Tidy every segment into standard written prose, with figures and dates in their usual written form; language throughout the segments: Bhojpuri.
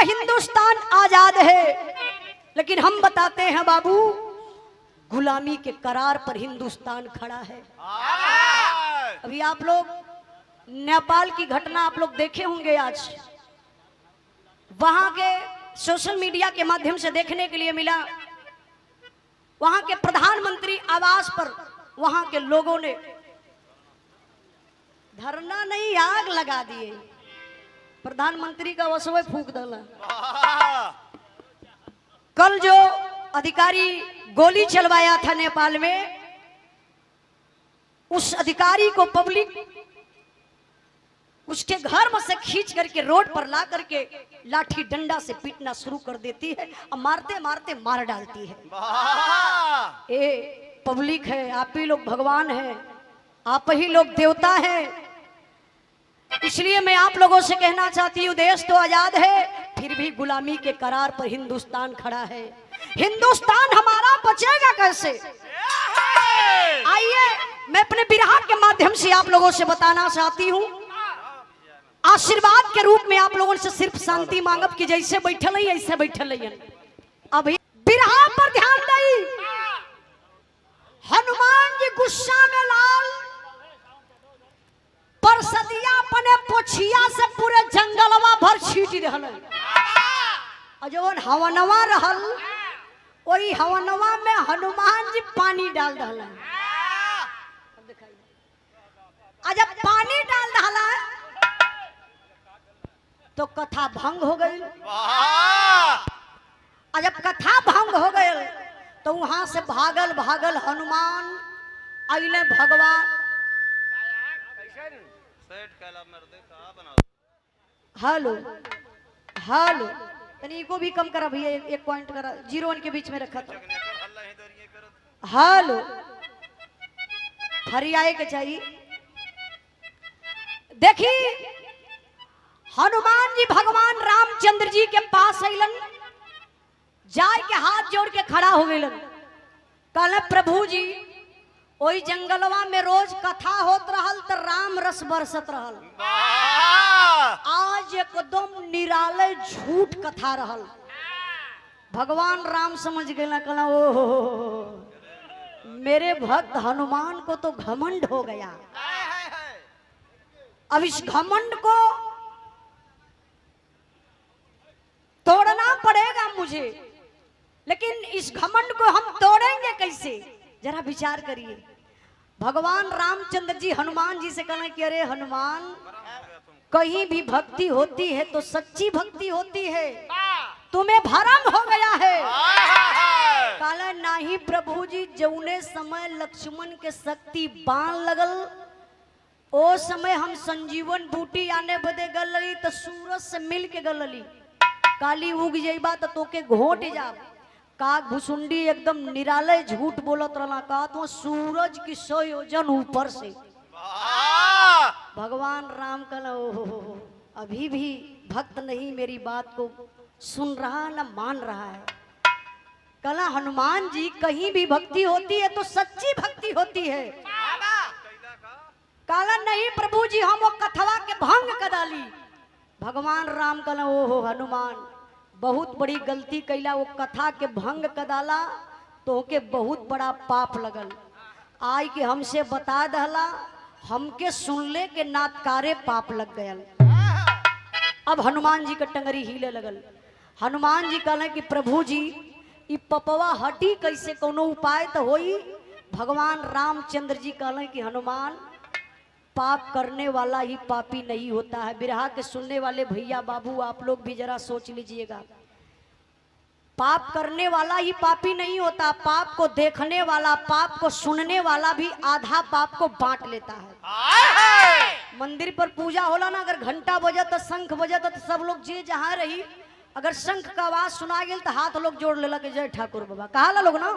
हिंदुस्तान आजाद है, लेकिन हम बताते हैं बाबू, गुलामी के करार पर हिंदुस्तान खड़ा है। अभी आप लोग नेपाल की घटना आप लोग देखे होंगे, आज वहां के सोशल मीडिया के माध्यम से देखने के लिए मिला, वहां के प्रधानमंत्री आवास पर वहां के लोगों ने धरना नहीं, आग लगा दिए। प्रधानमंत्री का वसवे फूक डाला। कल जो अधिकारी गोली चलवाया था नेपाल में, उस अधिकारी को पब्लिक उसके घर में से खींच करके रोड पर ला करके लाठी डंडा से पीटना शुरू कर देती है और मारते मारते मार डालती है। ए पब्लिक है, आप ही लोग भगवान हैं, आप ही लोग देवता हैं। इसलिए मैं आप लोगों से कहना चाहती हूँ, देश तो आजाद है, फिर भी गुलामी के करार पर हिंदुस्तान खड़ा है। हिंदुस्तान हमारा बचेगा कैसे? आइए मैं अपने बिरहा के माध्यम से आप लोगों से बताना चाहती हूँ, आशीर्वाद के रूप में आप लोगों से सिर्फ शांति मांगब कि जैसे बैठल है ऐसे बैठल है। अभी बिरहा पर ध्यान दई। हनुमान जी गुस्सा में लाल, परसदिया अपने पोछिया से पूरे जंगलवा भर छीट रहल। जवन हवनवा रहल, वही हवनवा में हनुमान जी पानी डाल रहल। जब पानी डाल रहला तो कथा भंग हो गई। जब कथा भंग हो गई तो वहां से भागल भागल हनुमान अइले भगवान। हेलो हेलो, तनी को भी कम करा भैया, एक पॉइंट करा, 0 के बीच में रखा था। हेलो, हरियाए के चाहिए। देखिए हनुमान जी भगवान रामचंद्र जी के पास अइलन, जाय के हाथ जोड़ के खड़ा हो गइलन। कहले प्रभु जी, ओई जंगलवा में रोज कथा होत रहल तो राम रस बरसत रहल, आज एकदम निराले झूठ कथा रहल। भगवान राम समझ गए, कहला ओ मेरे भक्त हनुमान को तो घमंड हो गया। अब इस घमंड को तोड़ना पड़ेगा मुझे, लेकिन इस घमंड को हम तोड़ेंगे कैसे? जरा विचार करिए। भगवान रामचंद्र जी हनुमान जी से कहना कि अरे हनुमान, कहीं भी भक्ति होती है तो सच्ची भक्ति होती है, तुम्हें भरम हो गया है। कहला नहीं प्रभु जी, जौने समय लक्ष्मण के शक्ति बाण लगल, ओ समय हम संजीवन बूटी आने बदे गलली तो सूरज से मिल के गलली। काली उग जाइबा तो तोके घोट जा। काग भुसुंडी एकदम निराले झूठ बोलत रहला, का तो सूरज की 100 योजन ऊपर से। भगवान राम कहला ओहो, अभी भी भक्त नहीं मेरी बात को सुन रहा न मान रहा है। कहला हनुमान जी, कहीं भी भक्ति होती है तो सच्ची भक्ति होती है। कहला नहीं प्रभु जी, हम वो कथवा के भंग कर डाली। भगवान राम कहला ओहो हनुमान, बहुत बड़ी गलती कैला, वो कथा के भंग कदाला तो के बहुत बड़ा पाप लगल। आई के हमसे बता दहला, हमके सुनले के नातकारे पाप लग गयल। अब हनुमान जी का टंगरी हिले लगल। हनुमान जी कहले कि प्रभु जी, ई पपवा हटी कैसे, कोनो उपाय तो होई। भगवान रामचंद्र जी कहले कि हनुमान, पाप करने वाला ही पापी नहीं होता है। बिरहा के सुनने वाले भैया बाबू, आप लोग भी जरा सोच लीजिएगा, पाप करने वाला ही पापी नहीं होता, पाप को देखने वाला, पाप को सुनने वाला भी आधा पाप को बांट लेता है। मंदिर पर पूजा होला ना, अगर घंटा बजत, शंख बजत तो सब लोग जे जहाँ रही, अगर शंख का आवाज सुना गेल तो हाथ लोग जोड़ लेला कि जय ठाकुर बाबा। कहा लोग ना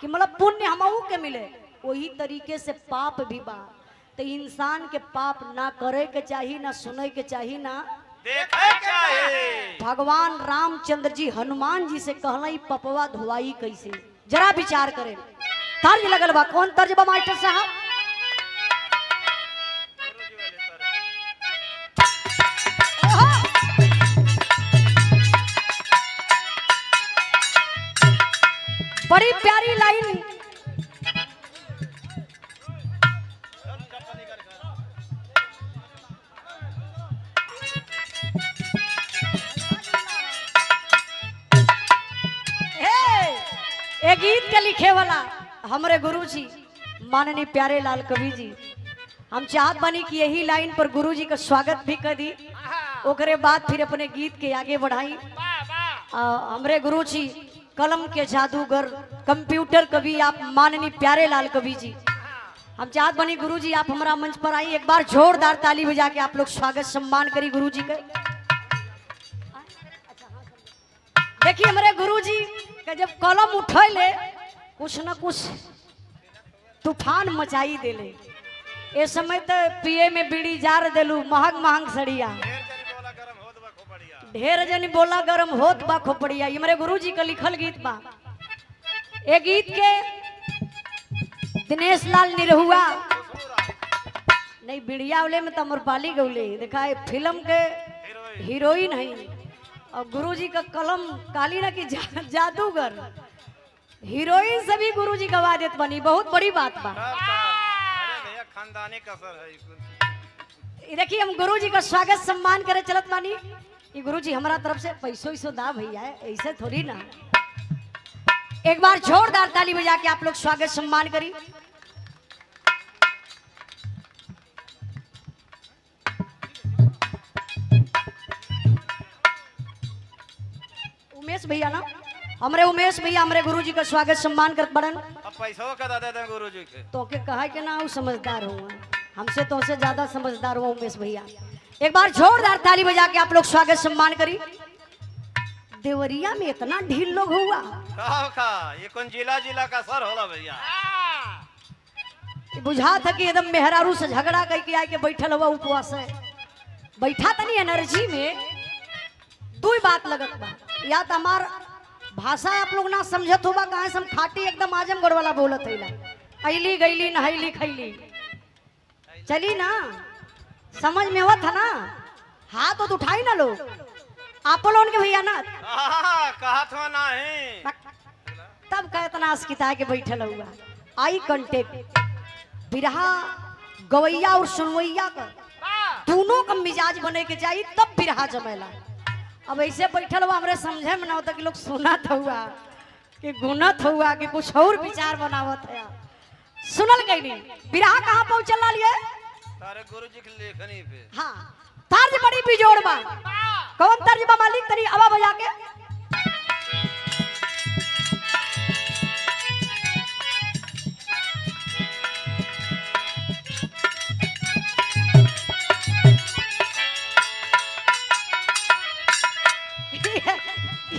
कि मतलब पुण्य हमहू के मिले, वही तरीके से पाप भी बा। तो इंसान के पाप ना करे के चाहिए, ना सुने के चाहिए, ना देखे चाहिए। भगवान रामचंद्र जी हनुमान जी से कहला ई पपवा धोवाई कैसे, जरा विचार करें। तर्ज लगल बा, कौन तर्ज बा मास्टर साहब? बड़ी प्यारी लाइन। ए गीत के लिखे वाला हमारे गुरुजी माननीय प्यारे लाल कवि जी, हम चाहत बानी कि यही लाइन पर गुरुजी का स्वागत भी कर दी, ओकरे बाद फिर अपने गीत के आगे बढ़ाई। हमरे गुरुजी कलम के जादूगर, कंप्यूटर कवि आप माननीय प्यारे लाल कवि जी, हम चाहत बानी गुरुजी आप हमारा मंच पर आई, एक बार जोरदार ताली बजा के आप लोग स्वागत सम्मान करी गुरुजी का। देखिए हमारे गुरुजी के जब कलम उठैले कुछ न कुछ तूफान मचाई देले। ए समय तो पिए में बीड़ी जार देलू, महंग महंग सड़िया, ढेर जनी बोला गरम होत बा खोपड़िया। ये मेरे गुरुजी का लिखल गीत बा। ए गीत के दिनेश लाल निरहुआ नहीं बिड़िया वाले में तमरपाली गौले देखा है, फिल्म के हीरोइन है और गुरुजी का कलम काली ना की जादूगर, हीरोइन से भी गुरुजी गवा देत बनी, बहुत बड़ी बात बा। खानदानी कसर है। देखिए हम गुरुजी का स्वागत सम्मान करे चलत बानी। ये गुरुजी हमारा तरफ से पैसों ही दा भैया, ऐसे थोड़ी ना। एक बार जोरदार ताली बजा के आप लोग स्वागत सम्मान करी। उमेश भैया ना, हमारे उमेश भैया हमारे गुरुजी का स्वागत सम्मान करत बड़न। अब पैसों का दादा दे गुरुजी के तो के कहा के ना समझदार हुआ, हमसे तो से ज्यादा समझदार हुआ उमेश भैया। एक बार जोरदार ताली बजा के आप लोग स्वागत सम्मान करी। देवरिया में इतना ढील लोग हुआ का ये कौन जिला जिला का सर होला भैया। बुझा था कि एकदम मेहरारू से झगड़ा करके आके बैठल हुआ उपवास है, बैठा तनी एनर्जी में दो ही बात लगत बा। या तो हमार भाषा आप लोग ना समझत होगा, कहाँ से हम खाटी एकदम आजमगढ़ वाला बोलत है, अली गईली नहैली खैली चली ना, समझ में हुआ था ना। हाथ तो उठाई ना लोग आप लोगों के भैया ना, कहा था ना है तब का इतना अस्किता के बैठल हुआ। आई कंटेक्ट बिरहा गवैया और सुनवैया का दोनों का मिजाज बने के चाहिए तब बिरहा जमेला। अब ऐसे बैठल हुआ हमारे समझे में ना होता कि लोग सुनत हुआ कि गुनत हुआ कि कुछ और विचार बनावत है। सुनल गई नहीं बिरहा कहाँ पहुंचल लिए तारे गुरुजी के लेखनी पे। हाँ तर्ज बड़ी बिजोड़ बा, कौन तर्ज बा मालिक तनी आवा बजा के।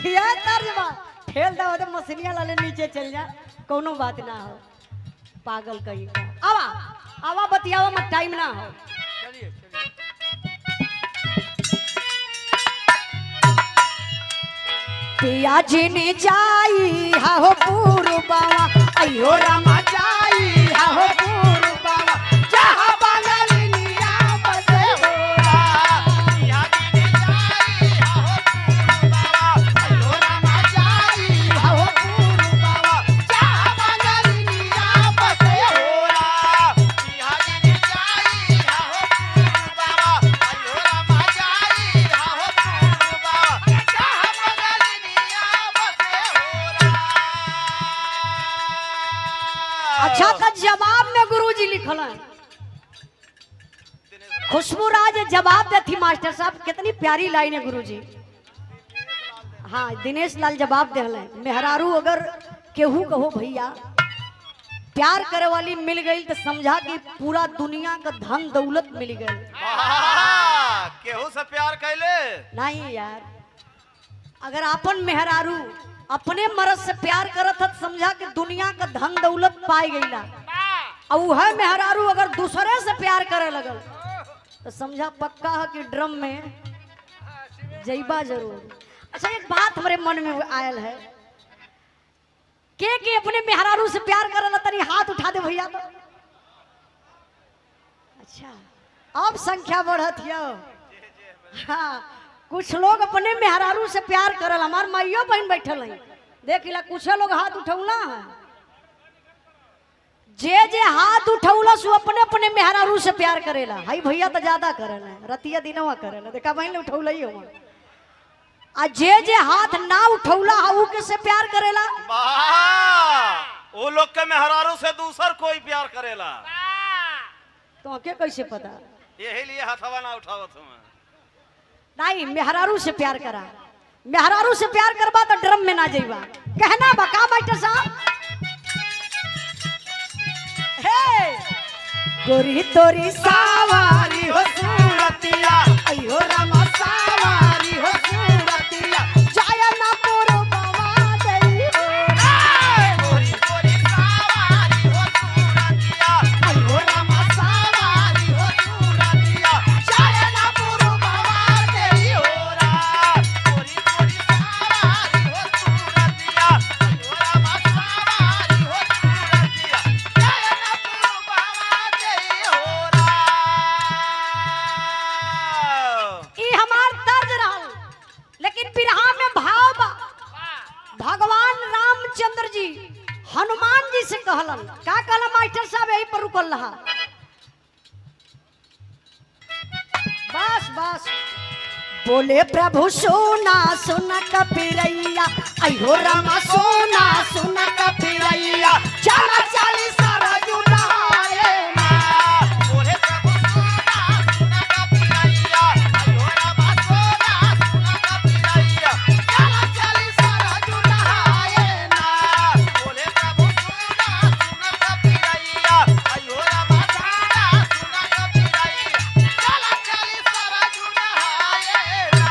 ये तर्ज बा ठेल दो तो मछलियां लाले नीचे चल जा, कोनो बात ना हो, पागल कहीं का। आवा आवा बतियावा मत, टाइम ना हो। चलिए पिया जी ने जाई हो पूर्ववा, अयो रामा जाई हो पूर्ववा, जहाँ बंगालिया बसे होला। पिया जी ने जाई हो पूर्ववा, अयो रामा जाई हो पूर्ववा, जहाँ बंगालिया बसे होला। पिया जी ने जाई हो पूर्ववा, अयो रामा जाई हो पूर्ववा, जहाँ बंगालिया बसे होला। अच्छा का जवाब में गुरुजी लिखल है, खुशबू राज जवाब देती मास्टर साहब, कितनी प्यारी लाइन है गुरुजी। हाँ दिनेश लाल जवाब दे मेहरारू अगर केहू कहो भैया प्यार करे वाली मिल गई तो समझा कि पूरा दुनिया का धन दौलत मिल गई। केहू से प्यार कैले नहीं यार, अगर अपन मेहरारू अपने मर्द से प्यार करत है समझा कि दुनिया का धन दौलत पाई गईला, और वह मेहरारू अगर दूसरे से प्यार करे लगल तो समझा पक्का है कि ड्रम में जईबा जरूर। अच्छा एक बात हमारे मन में आयल है, के अपने मेहरारू से प्यार करे तनी हाथ उठा दे भैया तो। अच्छा अब संख्या बढ़त है। हाँ कुछ लोग अपने मेहरारू से प्यार करल, हमार माइयो बहन बैठल है, देख ला कुछ लोग हाथ उठौला है, जे जे हाथ उठौला सु अपने अपने मेहरारू से प्यार करेला। हाई भैया तो ज्यादा करेला, रतिया दिनवा करेला, देखा बहन उठौला ही हो। आ जे हाथ ना उठौला ऊ के से प्यार करेला। वो लोग के मेहरारू से दूसर कोई प्यार करेला। तो के कैसे पता? यही लिए हथवा ना उठावत हूँ। नहीं, मेहरारू से प्यार करा, मेहरारू से प्यार करबा तो ड्रम में ना जाइबा। कहना बका मास्टर साहब, हे गोरी तोरी सावारी हो सूरतिया, अयो रामा सावारी हो सूरतिया, जाया ना तोरो बाबा दई हो। गोरी गोरी सावारी हो सूरतिया, अयो रामा सावारी हो सूरतिया, जाया ना तोरो बाबा दई हो रा। गोरी गोरी सावारी हो सूरतिया, अयो रामा सावारी हो सूरतिया, जाया ना तोरो बाबा दई हो रा। ई हमार तर्ज रहल, लेकिन बिरहा में भाव बा। भगवान रामचंद्र जी हनुमान जी से कहलन, का कहला मास्टर साहब? यही पर रुकल रहा। बस बस बोले प्रभु सोना सोना कपिरैया, अयो रामा सोना सोना कपिरैया, चला चाली सारा जुटाए ना। बोले प्रभु सोना सोना का पिरैया, अयो रामा सोना सोना का पिरैया, चला चली सारा जुटाए ना। बोले प्रभु सोना सोना का पिरैया, अयो रामा सोना सोना का पिरैया, चला चली सारा जुटाए ना।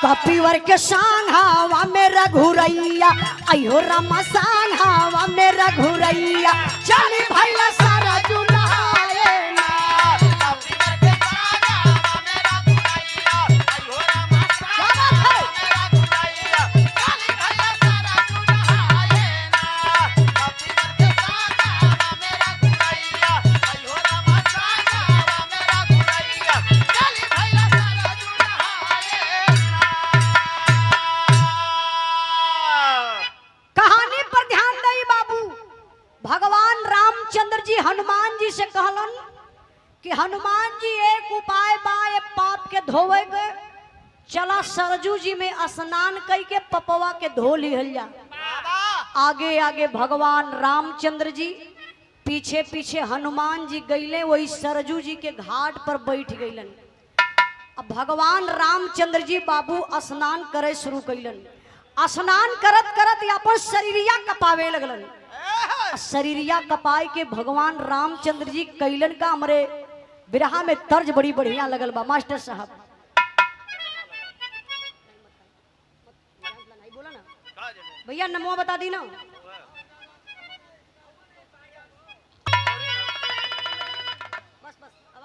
कपिवर के सांघावा में रघुरैया, अयो रामा सांघावा में रघुरैया, चली भैला सारा जुटाए ना। कपिवर के सांघावा में रघुरैया, अयो रामा सांघावा में रघुरैया, चली भैया सारा जुटाए ना। कपिवर के सांघावा में रघुरैया, अयो रामा सांघावा में रघुरैया, चली भैया सारा जुटाए ना। कहानी पर ध्यान दई बाबू। भगवान रामचंद्र जी हनुमान जी से कहलन कि हनुमान जी एक उपाय बा ये पाप के धोवे के, चला सरजू जी में स्नान कई के पपवा के धो लिहल जा। आगे आगे भगवान रामचंद्र जी, पीछे पीछे हनुमान जी गईले, वही सरजू जी के घाट पर बैठ गईलन। अब भगवान रामचंद्र जी बाबू स्नान करे शुरू कैलन। स्नान करत करत अपन शरीरिया कपावे लगलन। शरीरिया कपाए के भगवान रामचंद्र जी कैलन का हमरे बिरहा में तर्ज बड़ी बढ़िया लगल बा मास्टर साहब। भैया नमो बता दी ना। बस बस अब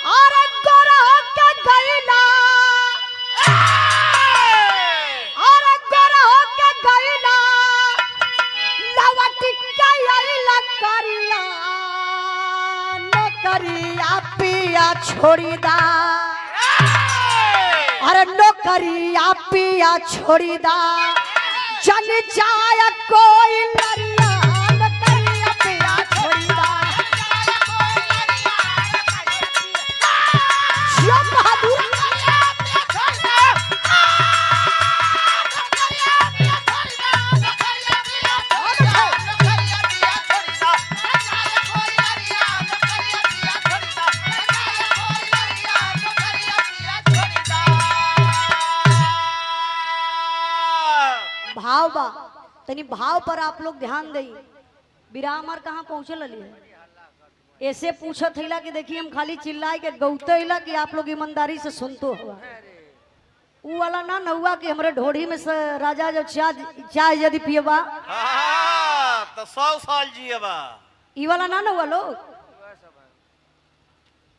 और गोरा के गईला, और गोरा के गईला, लवट के आइला करिया, नौकरिया पिया छोड़ी दा, अरे नौकरिया पिया छोड़ी दा, जन जाय कोई नरिया, नौकरिया पिया छोड़ी दा। जिया बहादुर, भाव बा तनी भाव पर आप लोग ध्यान दई। बिरामर कहाँ पहुँचल है? ऐसे पूछत हिला कि देखिए हम खाली चिल्लाए के गौते हिला कि आप लोग ईमानदारी से सुनतो हुआ। ऊ वाला ना नहुआ कि हमरे ढोढ़ी में से राजा जब चाय यदि पियबा तो 100 साल जिएबा। ई वाला ना नहुआ लोग।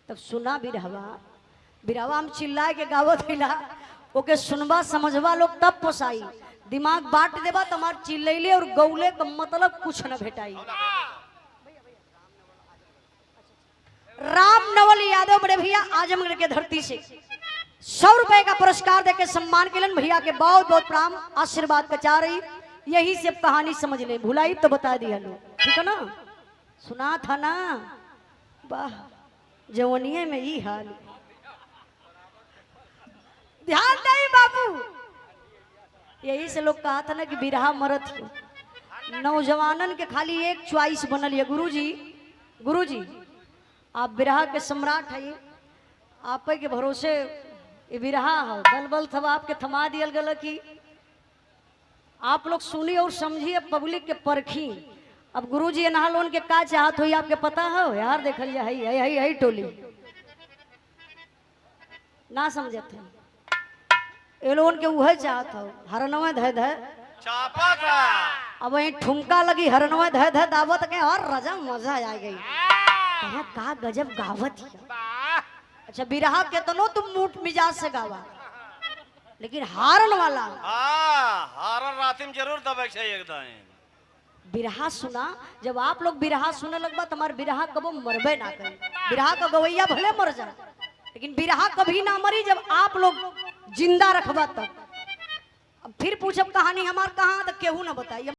तब सुना बिरहवा, बिरहवा हम चिल्लाए के गावत हिला, ओके सुनबा समझबा लोग तब पोसाई। दिमाग बांट देबा तुम्हार चिल्लैले और गौले का मतलब कुछ न भेटाई। राम नवल यादव बड़े भैया भैया आजमगढ़ के धरती से 100 रुपए का पुरस्कार देके सम्मान के भैया के बहुत बहुत प्रणाम आशीर्वाद का चाह रही। यही से कहानी समझ ले, भुलाई तो बता दिया लो, ठीक है ना। सुना था ना, वाह जवनिये में ही हाल। ध्यान नहीं बाबू, यही से लोग कहा था ना कि बिरहा मरत हो। नौजवानन के खाली एक च्वाइस बनल है, गुरुजी गुरुजी आप बिरहा के सम्राट है, आप के भरोसे ये बिरहा हो। बलबल थब आपके थमा दियल गल कि आप लोग सुनी और समझिए, पब्लिक के परखी। अब गुरुजी एनहा लोन के का चाहत हो आपके पता हो यार, देखल जा है टोली ना समझत है, ये लोगन के उहे चाहत हो। हरनवा धय धय चापा था। अब वही ठुमका लगी, हरनवा धय धय दावत के और रजा मजा आ गई। कहा का गजब गावत है। अच्छा बिरहा के तनो तुम मूठ मिजाज से गावा, लेकिन हारन वाला हारन रातिम जरूर दबे छै एकदम। बिरहा सुना, जब आप लोग बिरहा सुने लगबा तुम्हारे बिरहा कबो मरबे ना करे। बिरहा का गवैया भले मर जा, लेकिन बिरहा कभी ना मरी जब आप लोग जिंदा रखबा तब। अब फिर पूछब कहानी हमार कहाँ, तो केहू ना बताइए।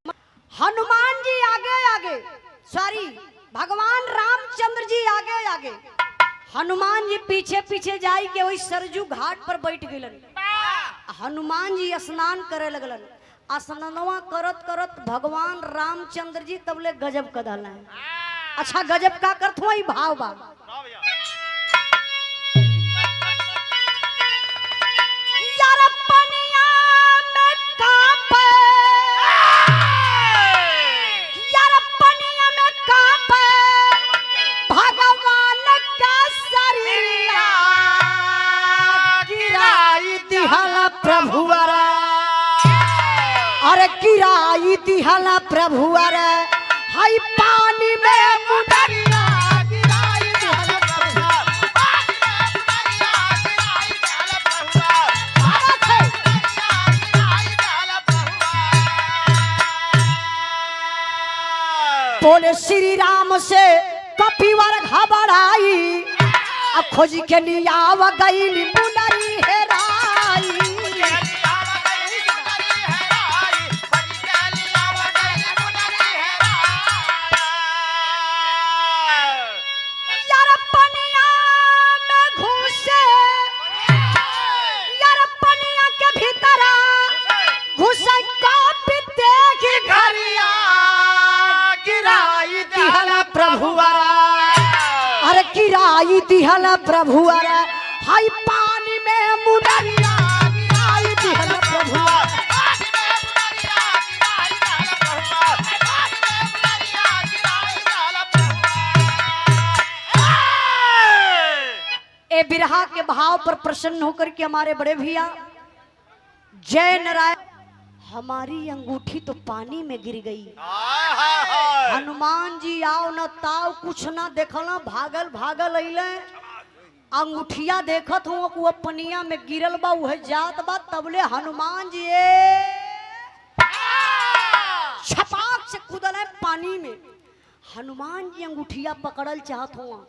हनुमान जी आगे आगे, सॉरी भगवान रामचंद्र जी आगे आगे, हनुमान जी पीछे पीछे जाई के वही सरजू घाट पर बैठ गइलन। हनुमान जी स्नान करे लगलन। स्नानवा करत करत भगवान रामचंद्र जी तबले गजब कदला है। अच्छा गजब का करत हुआ भाव बा। यार पनिया में कांपे, यार पनिया में कांपे भगवान का शरीर, गिराई दिहला प्रभुवरा, अरे गिराई दिहला प्रभुवरा, हाय पानी में मुदरिया, गिराई दिहला बोले श्री राम से कपिवर घबराई, खोज के लियाव गई मुनरी हेराई। यार पनिया में घुसे, यार पनिया के भीतर घुसे कापी देखी घरिया, गिराई दिहला प्रभुवरा, अरे गिराई दिहला प्रभुवरा, हाय पानी में मुनरिया, गिराई दिहला प्रभुवरा। ए बिरहा के भाव पर प्रसन्न होकर के हमारे बड़े भैया जय नारायण, हमारी अंगूठी तो पानी में गिर गई। हनुमान जी आओ न ताव कुछ ना देखला, भागल भागल अइले, अंगूठिया देखत हूँ वो पनिया में गिरल बा, वह जात बा। तबले हनुमान जी छपाक से कूदल पानी में। हनुमान जी अंगूठिया पकड़ल चाहत हुआ,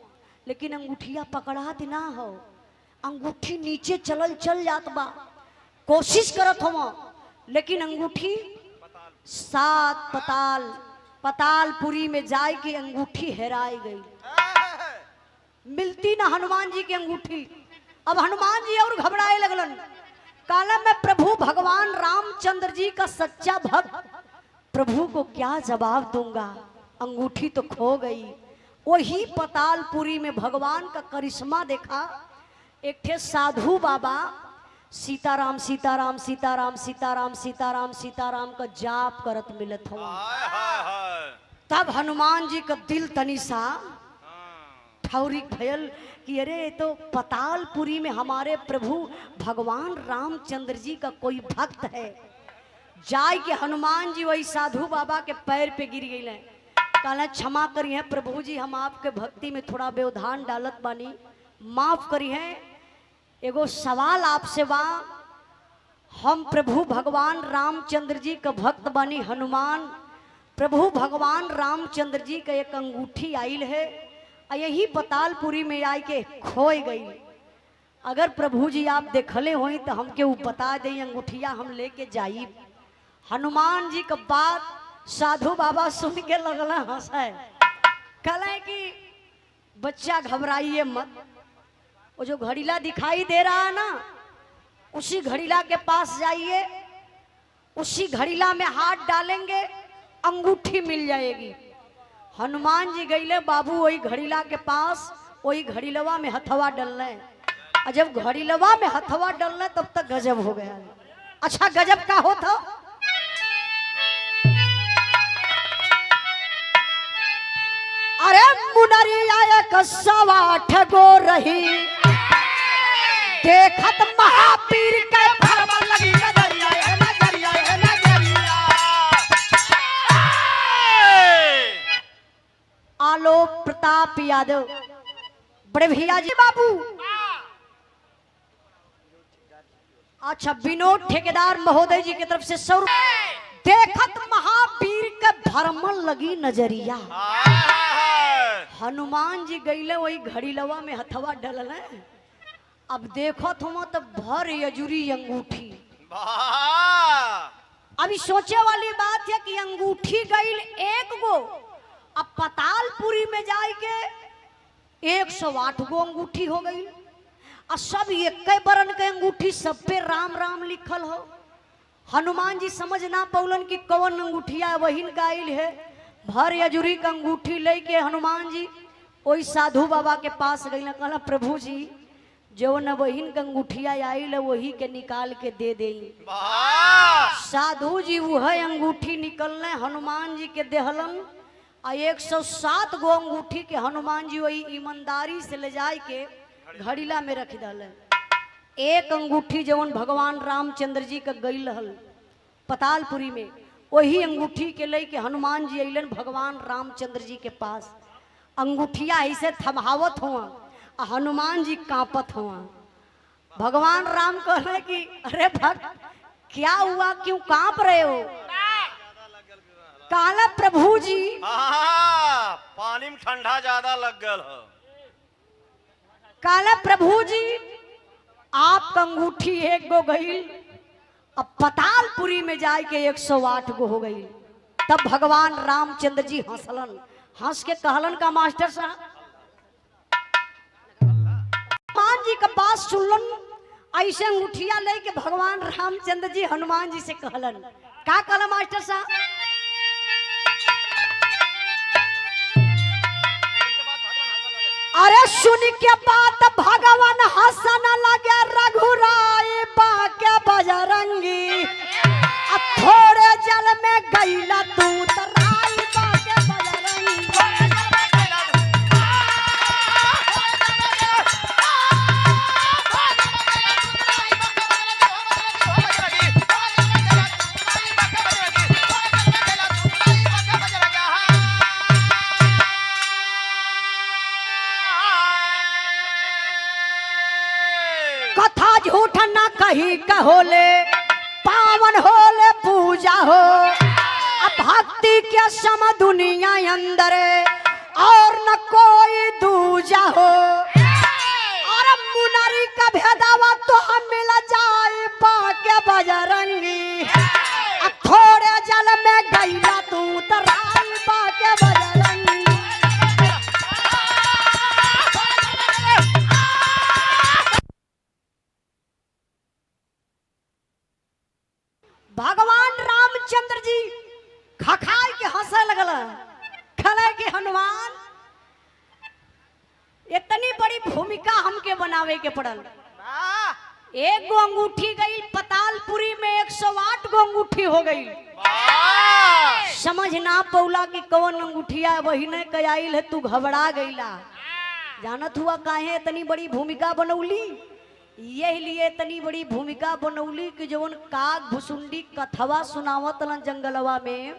लेकिन अंगूठिया पकड़ात ना हो, अंगूठी नीचे चल जात बा। कोशिश करत हुआ, लेकिन अंगूठी 7 पतालपुरी में जाए की अंगूठी हेराई गई, मिलती ना हनुमान जी की अंगूठी। अब हनुमान जी और घबराए लगलन। काला मैं प्रभु भगवान रामचंद्र जी का सच्चा भक्त, प्रभु को क्या जवाब दूंगा, अंगूठी तो खो गई। वही पतालपुरी में भगवान का करिश्मा देखा। एक थे साधु बाबा सीताराम सीताराम सीताराम सीताराम सीताराम सीताराम का जाप करत मिलत हो। तब हनुमान जी का दिल तनी सा ठौरिक भयल कि अरे तो पतालपुरी में हमारे प्रभु भगवान रामचंद्र जी का कोई भक्त है। जाय के हनुमान जी वही साधु बाबा के पैर पे गिर गई। कहला क्षमा करी है प्रभु जी, हम आपके भक्ति में थोड़ा व्यवधान डालत बानी, माफ करी है। एगो सवाल आपसे बा, हम प्रभु भगवान रामचंद्र जी का भक्त बानी हनुमान, प्रभु भगवान रामचंद्र जी का एक अंगूठी आइल है, यही पतालपुरी में आई के खोई गई। अगर प्रभु जी आप देखले होई तो हमके वो बता दे, अंगूठिया हम लेके जाई। हनुमान जी का बात साधु बाबा सुन के लगल हंसे, कहले कि बच्चा घबराइए मत, वो जो घड़ीला दिखाई दे रहा है ना, उसी घड़ीला के पास जाइए, उसी घड़ीला में हाथ डालेंगे अंगूठी मिल जाएगी। हनुमान जी गईले बाबू वही घड़ीला के पास, वही घड़ीलवा में हथवा डलने, और जब घड़ीलवा में हथवा डलने तब तक गजब हो गया। अच्छा गजब का होता, अरे मुनरिया एक 8.25 गो रही, देखत महावीर के भरम लगी नजरिया है, नजरिया है, नजरिया। आलोक प्रताप यादव बड़े भैया जी बाबू, अच्छा विनोद ठेकेदार महोदय जी की तरफ से 100 रुपये। देखत महावीर के भरमन लगी नजरिया। हनुमान जी गईले वही घड़ीलवा में हथवा डलने, अब देखो तुम तो भर यजुरी अंगूठी। अभी सोचे वाली बात है कि अंगूठी गईल एक गो, अब पतालपुरी में जाए के 108 गो अंगूठी हो गई, और सब एक बरन के अंगूठी, सब पे राम राम लिखल हो। हनुमान जी समझ ना पौलन कि कौन अंगूठिया वहीन गाइल है। भर यजुरी का अंगूठी लेके हनुमान जी वही साधु बाबा के पास गई, कहला प्रभु जी जो न वहीन का अंगूठिया आइल वही के निकाल के दे दे। साधु जी वह अंगूठी निकलने हनुमान जी के देहलन, और 107 गो अंगूठी के हनुमान जी वही ईमानदारी से ले जाए के घड़ीला में रख दल। एक अंगूठी जवन भगवान रामचंद्र जी का गई रहल पतालपुरी में, वही अंगूठी के ले के हनुमान जी अलन भगवान रामचंद्र जी के पास। अंगूठिया ऐसे थमावत हुआ, हनुमान जी कांपत हुआ। भगवान राम कहले कि अरे भक्त क्या हुआ, क्यों कांप रहे हो? कहला प्रभु जी पानी में ठंडा ज्यादा लग गल हो। कहला प्रभु जी आपका अंगूठी एक गो गई, अब पतालपुरी में जाए के 108 गो हो गई। तब भगवान रामचंद्र जी हंसलन, हंस के कहलन का मास्टर साहब हनुमान जी का बात सुनलन। ऐसे अंगूठिया लेके भगवान रामचंद्र जी हनुमान जी से कहलन, का कहला मास्टर साहब? अरे सुन के बात भगवान हंसन लगे, रघुराई बाके बजरंगी, थोड़े जल में गईला तू तराई बाके बजरंगी। कथा झूठ न कही कहोले, पावन होले पूजा हो, अब भक्ति के सम दुनिया अंदर और न कोई दूजा हो। और मुनरी का भेदावा तो हम मिल जाए बाके बजरंगी, थोड़े जल में गईला तू तराई बाके बजरंगी। भगवान रामचंद्र जी खखाई के हंसे लगल, खले के हनुमान इतनी बड़ी भूमिका हमके बनावे के पड़ल। एक गो अंगूठी गई पतालपुरी में 108 गो अंगूठी हो गई। समझ ना पौला कि कौन अंगूठिया वही ने कयाइल है, तू घबरा गईला। जानत हुआ काहे इतनी बड़ी भूमिका बनौली? यही लिए इतनी बड़ी भूमिका बनौली कि जवन काग भुसुंडी कथवा सुनावत न जंगलवा में,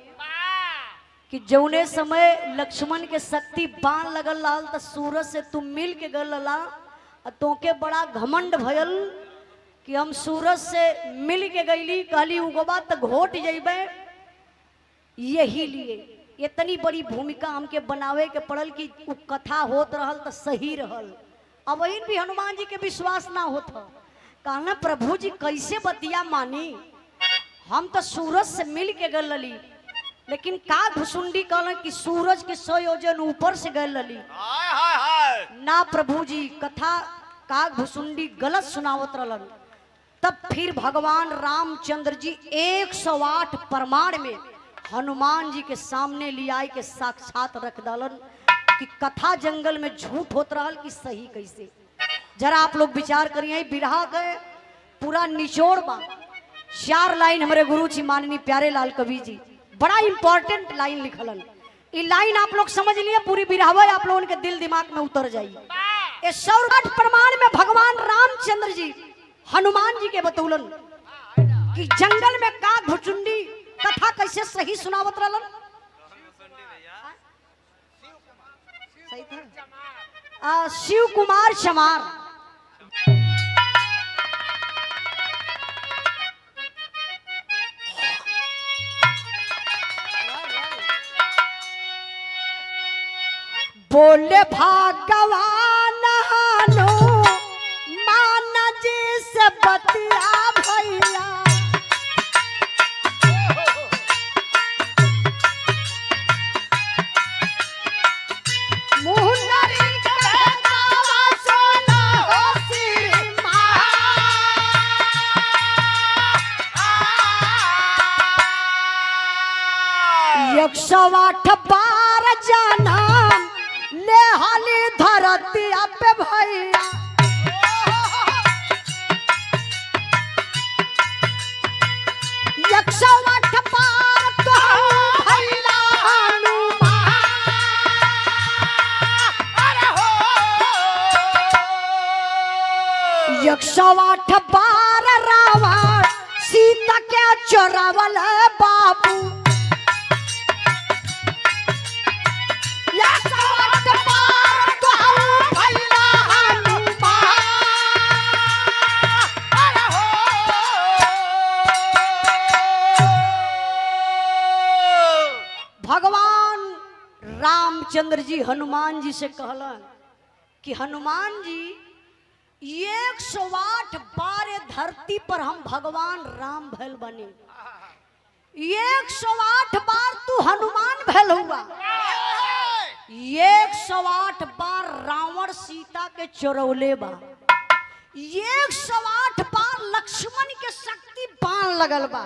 कि जौने समय लक्ष्मण के शक्ति बाण लगल लाल त सूरज से तुम मिल के गल ला, तोके बड़ा घमंड भयल कि हम सूरज से मिल के गईली, कहली उगवा त घोट जइबे। यही लिए इतनी बड़ी भूमिका हमके बनावे के पड़ल कि उ कथा होत रहल तो सही रहल। अब वही भी हनुमान जी के विश्वास ना होत कहना प्रभु जी कैसे बतिया मानी, हम तो सूरज से मिल के गल लली, लेकिन का घुसुंडी कहल कि सूरज के 100 योजन ऊपर से गल लली। हाय हाय हाय ना प्रभु जी कथा का घुसुंडी गलत सुनावत रहलन। तब फिर भगवान रामचंद्र जी 108 प्रमाण में हनुमान जी के सामने लियाई के साक्षात रख डालन कि कथा जंगल में झूठ होत रहल कि सही कैसे। जरा आप लोग विचार करिए, बिरहा के पूरा निचोड़ बा। 4 लाइन हमारे गुरु जी माननीय प्यारे लाल कवि जी बड़ा इंपॉर्टेंट लाइन लिखलन। ये लाइन आप लोग समझ लिए, पूरी बिरहावा आप लोगों के दिल दिमाग में उतर जाई। 108 प्रमाण में भगवान रामचंद्र जी हनुमान जी के बतौलन कि जंगल में का घुचुंडी कथा कैसे सही सुनावत रहलन। सही था शिव कुमार चमार। बोले भगवान हनुमान जी से बतिया भैया, मुहनरी के दावा सोना हो श्री मां। 108 बार जनम ले हाली धरती पे भैया, 108 बार तो भैया हनुमान। अरे हो 108 बार रावण सीता के चोरावल बाबू, 108 बार तो भैया हनुमान। अरे हो भगवान रामचंद्र जी हनुमान जी से कहलन कि हनुमान जी 108 बार धरती पर हम भगवान राम भैल बने, 108 बार तू हनुमान भैल हुआ, 108 बार रावण सीता के चोरौले बा, 108 बार लक्ष्मण के शक्ति बाण लगल बा,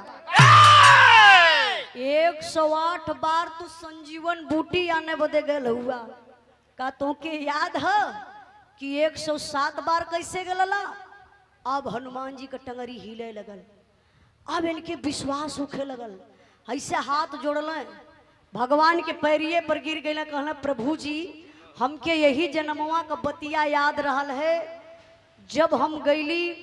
108 बार तू संजीवन बूटी आने बदे गल हुआ। का तोके याद है कि 107 बार कैसे गलला। अब हनुमान जी का टंगरी हिले लगल, अब इनके विश्वास होखे लगल, ऐसे हाथ जोड़ल भगवान के पैरिए पर गिर गए, कहना प्रभु जी हमके यही जन्मवा का बतिया याद रहल है, जब हम गईली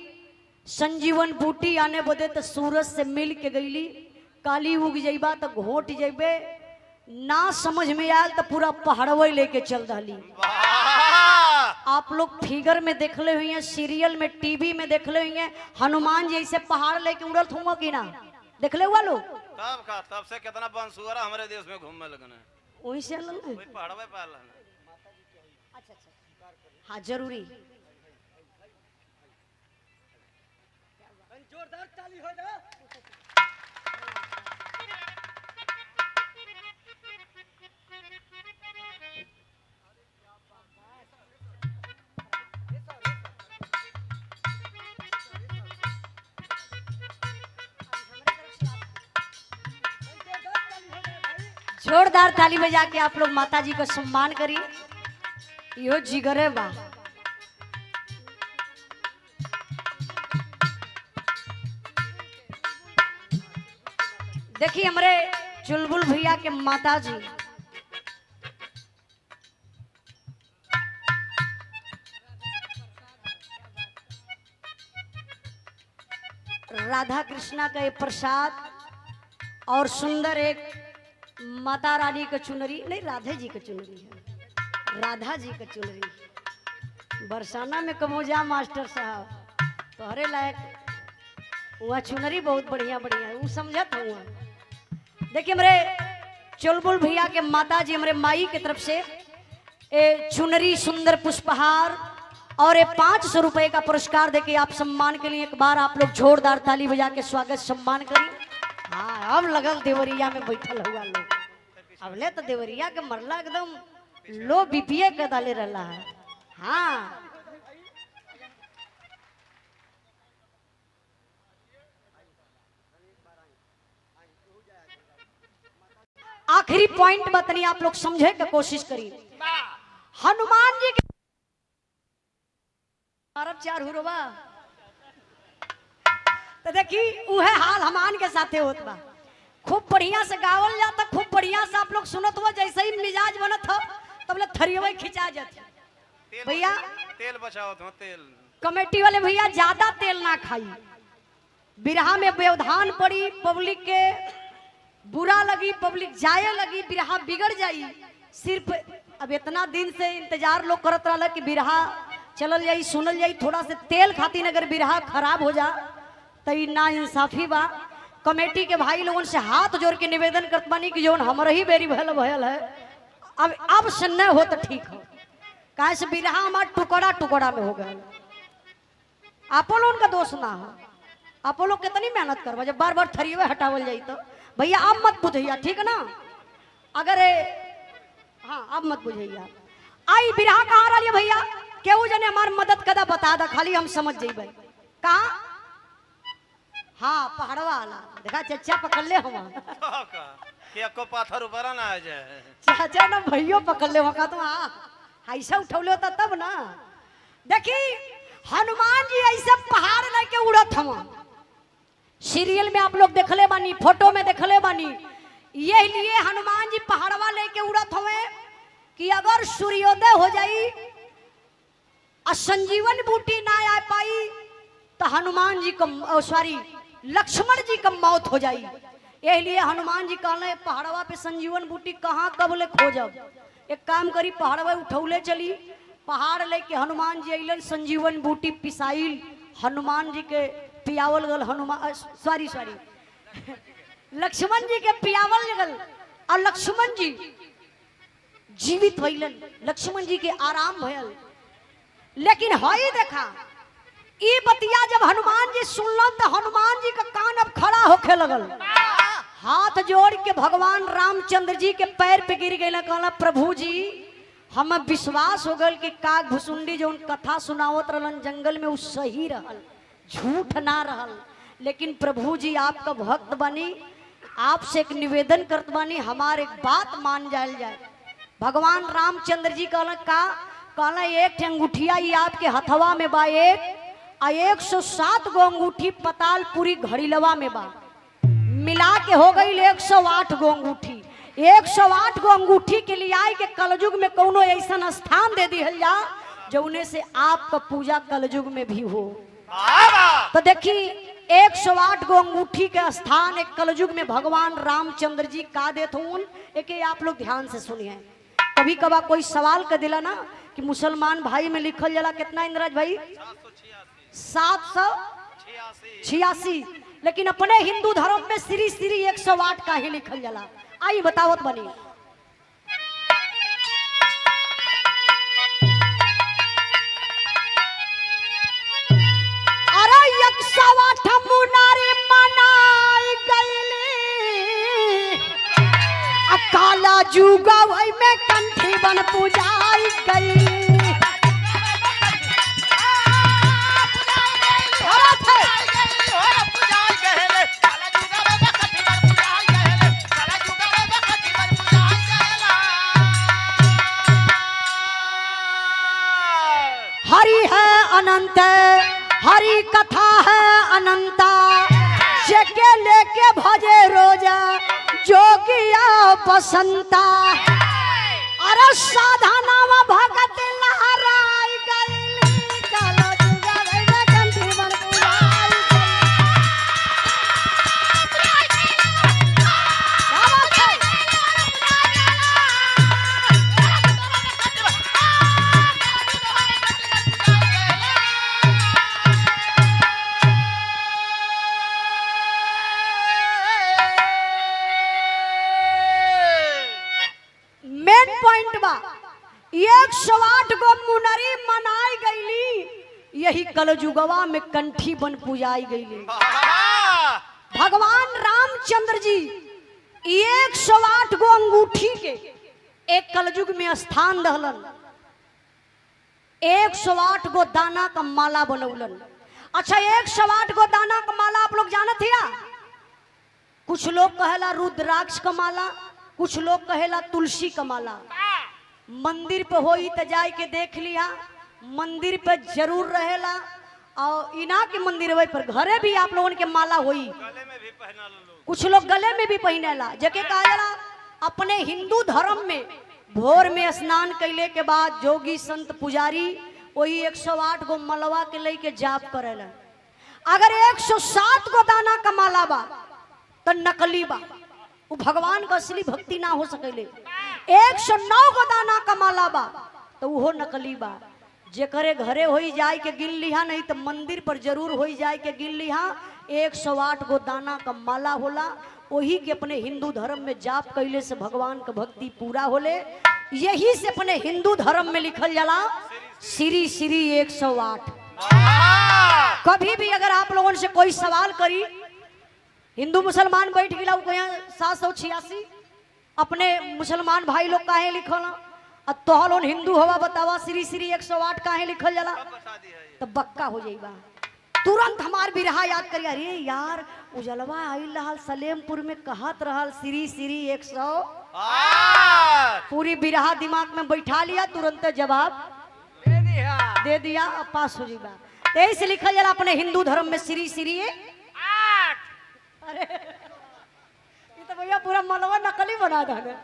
संजीवन बूटी आने बदे तो सूरज से मिल के गईली, काली उग जइबा तो घोट जइबे, ना समझ में आयल तो पूरा पहाड़वे लेके चल दहली। आप लोग फिगर में देखले हुई हैं, सीरियल में टीवी में देखले हुई हैं, हनुमान जी ऐसे पहाड़ लेके उड़त हुआ कि ना देखले हुआ लोग। तब से कितना बंसुअरा हमारे देश में घूमने लगन है, वहीं से कोई पहाड़वे पाल है। अच्छा अच्छा हाँ जरूरी। जोरदार ताली हो जा। जोरदार ताली बजा के आप लोग माता जी को सम्मान करिए, यो जिगरे बा। देखिए हमारे चुलबुल भैया के माता जी राधा कृष्णा का ये प्रसाद और सुंदर एक माता रानी का चुनरी, नहीं राधे जी का चुनरी है, राधा जी का चुनरी। बरसाना में कमोजा मास्टर साहब तोहरे लायक वहाँ चुनरी बहुत बढ़िया बढ़िया है, वो समझत हुआ। देखिए मेरे चुलबुल भैया के माता जी हमारे माई की तरफ से चुनरी सुंदर पुष्पहार और 500 रुपए का पुरस्कार देके आप सम्मान के लिए एक बार आप लोग जोरदार ताली बजा के स्वागत सम्मान करी। हाँ अब लगल देवरिया में बैठल हुआ लोग, अब ले तो देवरिया के मरला एकदम लो बीपीए के डाले रहा है। हाँ आखिरी पॉइंट बतनी आप लोग समझे के कोशिश करी। हनुमान जी के अरब 4 हुरवा तो देखी उहे हाल हमान के साथे होत बा। खूब बढ़िया से गावल जाता, खूब बढ़िया से आप लोग सुनत हुआ, जैसे ही मिजाज बनत हो तब ले थरियवे खिंचा जाती। भैया तेल बचाओ तो तेल, कमेटी वाले भैया ज्यादा तेल ना खाई, बिरहा में व्यवधान पड़ी, पब्लिक के बुरा लगी, पब्लिक जाए लगी, बिरहा बिगड़ जाई। सिर्फ अब इतना दिन से इंतजार लोग करत रहा कि बिरहा चलल जाई सुनल जाई, थोड़ा से तेल खातिर अगर बिरहा खराब हो जा तो ना इंसाफी बा। कमेटी के भाई लोगों से हाथ जोड़ के निवेदन करत बानी कि जो हमारे ही बेरी भयल भयल है अब से न हो तो ठीक हो, काहे से बिरहा हमार टुकड़ा टुकड़ा में हो गया। आप लोगों का दोष ना हो, आप लोग कितनी मेहनत करवा, जब बार बार थरियवे हटावल जाई तो भैया आप मत बुझैया, ठीक है ना। अगर हाँ आप मत बुझैया। आई बिरहा कहाँ रही है भैया, केहू जने हमार मदद कदा बता दा, खाली हम समझ जाइबे कहाँ। हाँ पहाड़वा वाला देखा चचा पकड़ ले हम क्या को पाथर ऊपर ना आ जाए, चाचा ना भैयो पकड़ ले का तो हाँ ऐसा उठौले होता तब ना। देखी हनुमान जी ऐसे पहाड़ लेके उड़त हम, सीरियल में आप लोग देखले बानी, फोटो में देखले बानी। ये लिए हनुमान जी पहाड़वा लेके उड़त हवे कि अगर सूर्योदय हो जाई और संजीवन बूटी ना आ पाई तो हनुमान जी को सॉरी लक्ष्मण जी का मौत हो जाई। ये लिए हनुमान जी कहले पहाड़वा पे संजीवन बूटी कहाँ कब ले खोजब, एक काम करी पहाड़वा उठौले चली, पहाड़ लेके हनुमान जी अइलन, संजीवन बूटी पिसाइल हनुमान जी के पियावल गल, हनुमान सॉरी लक्ष्मण जी के पियावल गल और लक्ष्मण जी जीवित भइलन, लक्ष्मण जी के आराम भयल। लेकिन हई देखा ई बतिया जब हनुमान जी सुनलन तो हनुमान जी का कान अब खड़ा होके लगल, हाथ जोड़ के भगवान रामचंद्र जी के पैर पे गिर गए, कहला प्रभु जी हम विश्वास हो गल कि काग भुसुंडी जो कथा सुनावत रहलन जंगल में उ सही रहल, झूठ ना रहल। लेकिन प्रभु जी आपका भक्त बनी, आपसे एक निवेदन करत बानी, हमारे एक बात मान जायल जाए। भगवान रामचंद्र जी कहला एक अंगूठिया ये आपके हथवा में बा, एक 107 गो अंगूठी पतालपुरी घड़ीलवा में बा, मिला के हो गई 108 गो अंगूठी। 108 गो अंगूठी के लिए आई के कलयुग में कोनो ऐसा स्थान दे दिहल जा जौने से आपका पूजा कलयुग में भी हो। तो देखी 108 गो अंगूठी के स्थान एक कलयुग में भगवान रामचंद्र जी का देत हूँ। एक आप लोग ध्यान से सुनिए, कभी कभी कोई सवाल कर दिला ना कि मुसलमान भाई में लिखल जला कितना इंद्राज भाई 786, लेकिन अपने हिंदू धर्म में श्री श्री 108 का ही लिखल जला। आई बतावत बनी। अरे 108 मुनारी मनाई गईली, काला जुगा वही में कंठी बन पूजाई गई। हरि है अनंत, हरि कथा है अनंता, जेके लेके भजे रोजा जोगिया बसंता। अरे साधना भगत लहराई गईली, काला जुगा में कंठी बन पूजाई 108 गो मुनरी मनाई गईली, यही कलजुगवा में कंठी बन पूजाई गईली। भगवान रामचंद्र जी 108 गो अंगूठी के एक कलयुग में स्थान दहलन, 108 गो दाना का माला बनौलन। अच्छा 108 गो दाना का माला आप लोग जानत हिया? कुछ लोग कहेला रुद्राक्ष का माला, कुछ लोग कहेला तुलसी का माला। मंदिर पे होई तो जाए के देख लिया, मंदिर पे जरूर रहेला। और इना के मंदिर पर घरे भी आप लोगन के माला होई, गले में भी पहना लो लोग। कुछ लोग गले में भी पहनेला। जके कहा जाला अपने हिंदू धर्म में भोर में स्नान कैले के बाद जोगी संत पुजारी वही 108 गो मलवा के लेके जाप करेला। अगर 107 गो दाना का माला बा तो नकली बा, वो भगवान का असली भक्ति ना हो सकेले। 109 गो दाना का माला बा तो वो नकली बा। जेकरे घरे होई जाए के गिन लिहा, नहीं तो मंदिर पर जरूर होई जाए के गिन लिहा। 108 गो दाना का माला होला, वही के अपने हिंदू धर्म में जाप कैले से भगवान का भक्ति पूरा होले। यही से अपने हिंदू धर्म में लिखल जाला श्री श्री 108। कभी भी अगर आप लोगों से कोई सवाल करी, हिंदू मुसलमान बैठ गिला 786, अपने मुसलमान भाई लोग काहे लिखल, अब तो लोग हिंदू हवा बतावा श्री श्री 108 काहे लिखल जाला, तो बक्का हो जाइबा। तुरंत हमार बिरहा याद करिए, अरे यार उजलवा आइल रहल सलेमपुर में कहत रहल श्री श्री 108। पूरी बिरहा दिमाग में बैठा लिया, तुरंत जवाब दे दिया, पास हो जाइबा। यही से लिखल जाला अपने हिंदू धर्म में श्री श्री 8। अरे ये तो भैया पूरा मलवा नकली बना दे।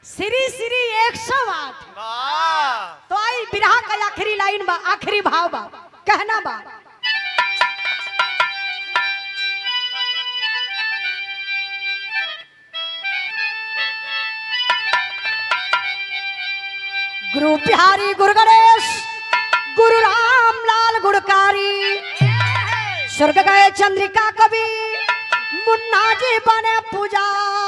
श्री श्री 108। तो आई बिरहा का आखिरी लाइन बा, आखिरी भाव बा, कहना बा, गुरु बिहारी गुरु गणेश गुरु राम लाल गुणकारी, स्वर्ग गए चंद्रिका कवि मुन्ना जी बने पुजारी।